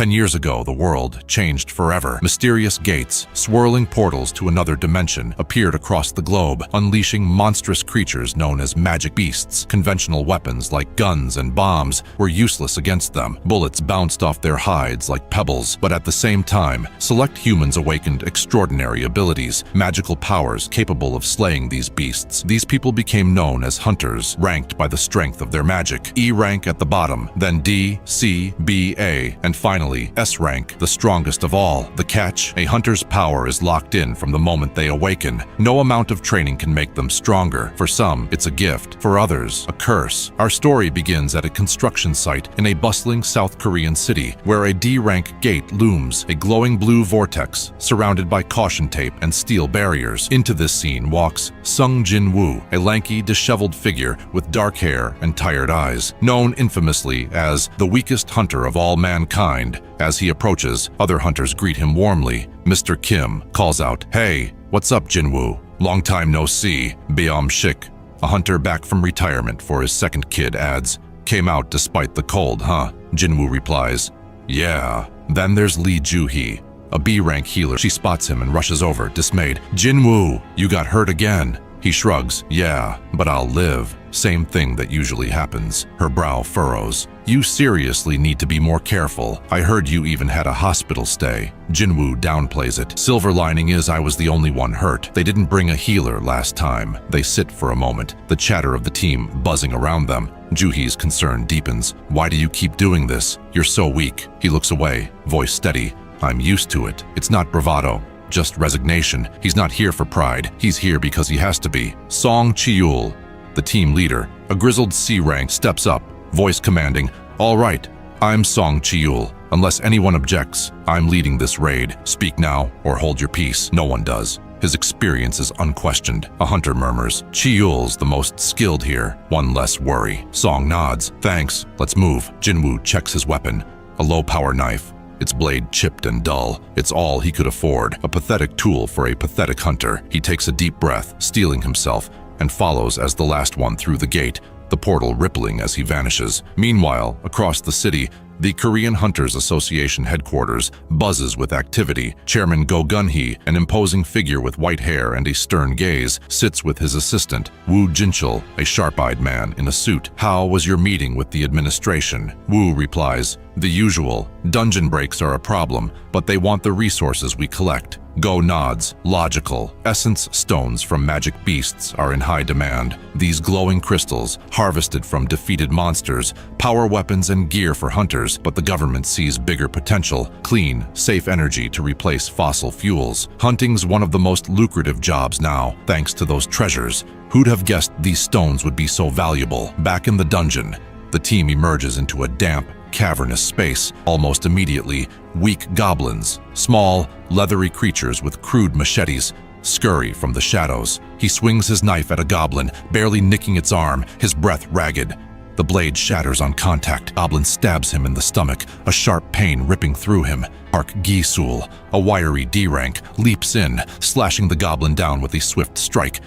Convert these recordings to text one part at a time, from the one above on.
10 years ago, the world changed forever. Mysterious gates, swirling portals to another dimension, appeared across the globe, unleashing monstrous creatures known as magic beasts. Conventional weapons like guns and bombs were useless against them. Bullets bounced off their hides like pebbles, but at the same time, select humans awakened extraordinary abilities, magical powers capable of slaying these beasts. These people became known as hunters, ranked by the strength of their magic. E rank at the bottom, then D, C, B, A, and finally S rank, the strongest of all. The catch: a hunter's power is locked in from the moment they awaken. No amount of training can make them stronger. For some, it's a gift. For others, a curse. Our story begins at a construction site in a bustling South Korean city, where a D-rank gate looms, a glowing blue vortex surrounded by caution tape and steel barriers. Into this scene walks Sung Jin-woo, a lanky, disheveled figure with dark hair and tired eyes, known infamously as the weakest hunter of all mankind. As he approaches, other hunters greet him warmly. Mr. Kim calls out, "Hey, what's up, Jin-woo? Long time no see." Byom-shik, a hunter back from retirement for his second kid, adds, "Came out despite the cold, huh?" Jin-woo replies, "Yeah." Then there's Lee Ju-hee, a B-rank healer. She spots him and rushes over, dismayed. "Jin-woo, you got hurt again." He shrugs, "Yeah, but I'll live." Same thing that usually happens. Her brow furrows. "You seriously need to be more careful. I heard you even had a hospital stay." Jin-woo downplays it. "Silver lining is I was the only one hurt. They didn't bring a healer last time." They sit for a moment, the chatter of the team buzzing around them. Ju-hee's concern deepens. "Why do you keep doing this? You're so weak." He looks away, voice steady. "I'm used to it. It's not bravado, just resignation. He's not here for pride. He's here because he has to be." Song Chi-yul, the team leader, a grizzled C-rank, steps up, voice commanding, "All right, I'm Song Chi-yul. Unless anyone objects, I'm leading this raid. Speak now or hold your peace." No one does. His experience is unquestioned. A hunter murmurs, "Chi-yul's the most skilled here. One less worry." Song nods. "Thanks, let's move." Jin-woo checks his weapon, a low-power knife, its blade chipped and dull. It's all he could afford, a pathetic tool for a pathetic hunter. He takes a deep breath, steeling himself, and follows as the last one through the gate, the portal rippling as he vanishes. Meanwhile, across the city, the Korean Hunters Association headquarters buzzes with activity. Chairman Go Gun-hee, an imposing figure with white hair and a stern gaze, sits with his assistant, Woo Jin-chul, a sharp-eyed man in a suit. "How was your meeting with the administration?" Woo replies, "The usual. Dungeon breaks are a problem, but they want the resources we collect." Go nods. "Logical. Essence stones from magic beasts are in high demand. These glowing crystals, harvested from defeated monsters, power weapons and gear for hunters, but the government sees bigger potential, clean, safe energy to replace fossil fuels. Hunting's one of the most lucrative jobs now, thanks to those treasures. Who'd have guessed these stones would be so valuable?" Back in the dungeon, the team emerges into a damp, cavernous space. Almost immediately, weak goblins, small, leathery creatures with crude machetes, scurry from the shadows. He swings his knife at a goblin, barely nicking its arm, his breath ragged. The blade shatters on contact. Goblin stabs him in the stomach, a sharp pain ripping through him. Park Gi-sul, a wiry D-rank, leaps in, slashing the goblin down with a swift strike.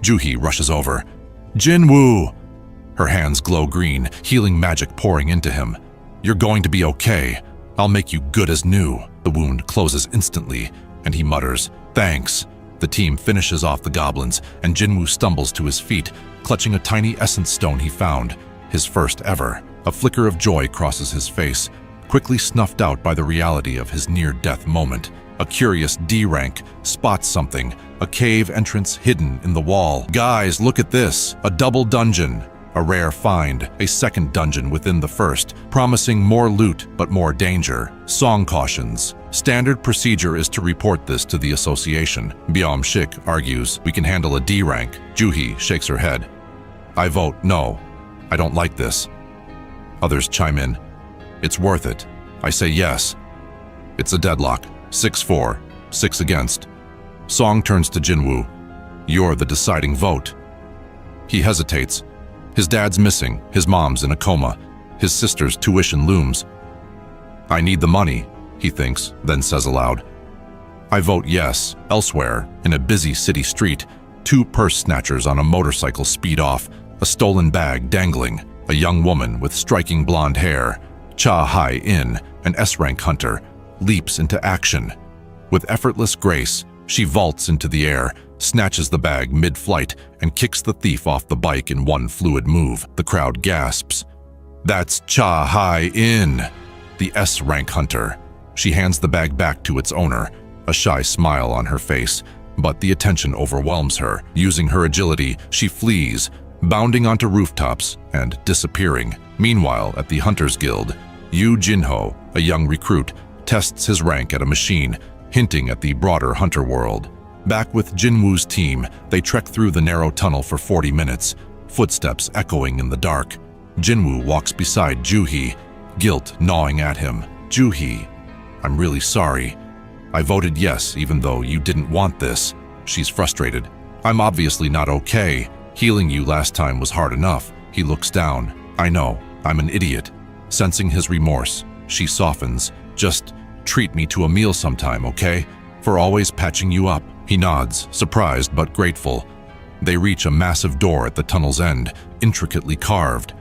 Ju-hee rushes over. "Jin-woo!" Her hands glow green, healing magic pouring into him. "You're going to be okay. I'll make you good as new." The wound closes instantly, and he mutters, "Thanks." The team finishes off the goblins, and Jin-woo stumbles to his feet, clutching a tiny essence stone he found, his first ever. A flicker of joy crosses his face, quickly snuffed out by the reality of his near-death moment. A curious D-rank spots something, a cave entrance hidden in the wall. "Guys, look at this! A double dungeon!" A rare find, a second dungeon within the first, promising more loot but more danger. Song cautions. "Standard procedure is to report this to the association." Byom-shik argues, "We can handle a D rank." Ju-hee shakes her head. "I vote no. I don't like this." Others chime in. "It's worth it." I say yes. It's a deadlock. 6-4, 6 against. Song turns to Jin-woo. "You're the deciding vote." He hesitates. His dad's missing, his mom's in a coma, his sister's tuition looms. "I need the money," he thinks, then says aloud. "I vote yes." Elsewhere, in a busy city street, two purse snatchers on a motorcycle speed off, a stolen bag dangling, a young woman with striking blonde hair. Cha Hai Inn, an S-rank hunter, leaps into action. With effortless grace, she vaults into the air, snatches the bag mid-flight, and kicks the thief off the bike in one fluid move. The crowd gasps. That's Cha Hai-in, the S-rank hunter. She hands the bag back to its owner, a shy smile on her face, but the attention overwhelms her. Using her agility, she flees, bounding onto rooftops and disappearing. Meanwhile, at the Hunters Guild, Yu Jinho, a young recruit, tests his rank at a machine, hinting at the broader hunter world. Back with Jinwoo's team, they trek through the narrow tunnel for 40 minutes, footsteps echoing in the dark. Jinwoo walks beside Juhee, guilt gnawing at him. Juhee, I'm really sorry. I voted yes even though you didn't want this. She's frustrated. I'm obviously not okay. Healing you last time was hard enough. He looks down. I know, I'm an idiot. Sensing his remorse, she softens. Just treat me to a meal sometime, okay? For always patching you up. He nods, surprised but grateful. They reach a massive door at the tunnel's end, intricately carved.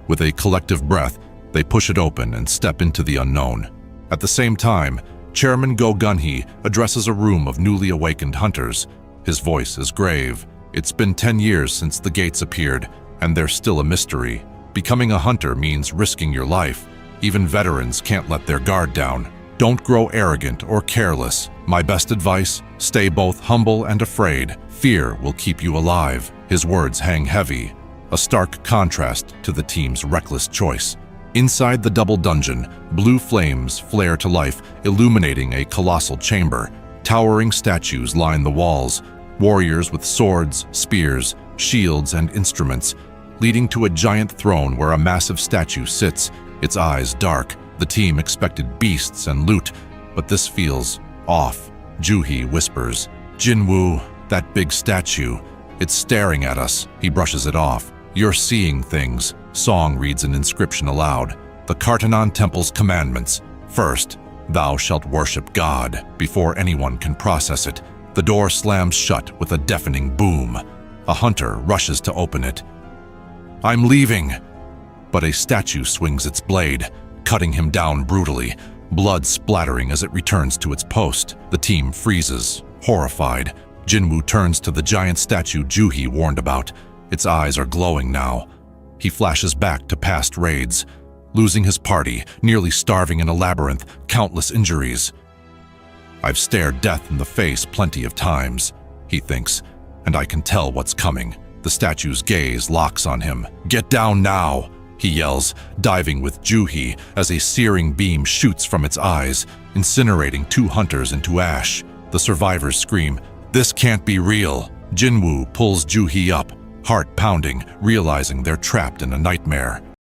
With a collective breath, they push it open and step into the unknown. At the same time, Chairman Go Gunhee addresses a room of newly awakened hunters. His voice is grave. It's been 10 years since the gates appeared, and they're still a mystery. Becoming a hunter means risking your life. Even veterans can't let their guard down. Don't grow arrogant or careless. My best advice, stay both humble and afraid. Fear will keep you alive. His words hang heavy, a stark contrast to the team's reckless choice. Inside the double dungeon, blue flames flare to life, illuminating a colossal chamber. Towering statues line the walls, warriors with swords, spears, shields, and instruments, leading to a giant throne where a massive statue sits, its eyes dark. The team expected beasts and loot, but this feels off. Juhee whispers, Jinwoo, that big statue, it's staring at us. He brushes it off. You're seeing things. Song reads an inscription aloud. The Kartanon Temple's commandments. First, thou shalt worship God. Before anyone can process it, the door slams shut with a deafening boom. A hunter rushes to open it. I'm leaving. But a statue swings its blade, cutting him down brutally, blood splattering as it returns to its post. The team freezes, horrified. Jinwoo turns to the giant statue Juhee warned about. Its eyes are glowing now. He flashes back to past raids, losing his party, nearly starving in a labyrinth, countless injuries. I've stared death in the face plenty of times, he thinks, and I can tell what's coming. The statue's gaze locks on him. Get down now, he yells, diving with Juhee as a searing beam shoots from its eyes, incinerating 2 hunters into ash. The survivors scream, this can't be real. Jinwoo pulls Juhee up, heart pounding, realizing they're trapped in a nightmare.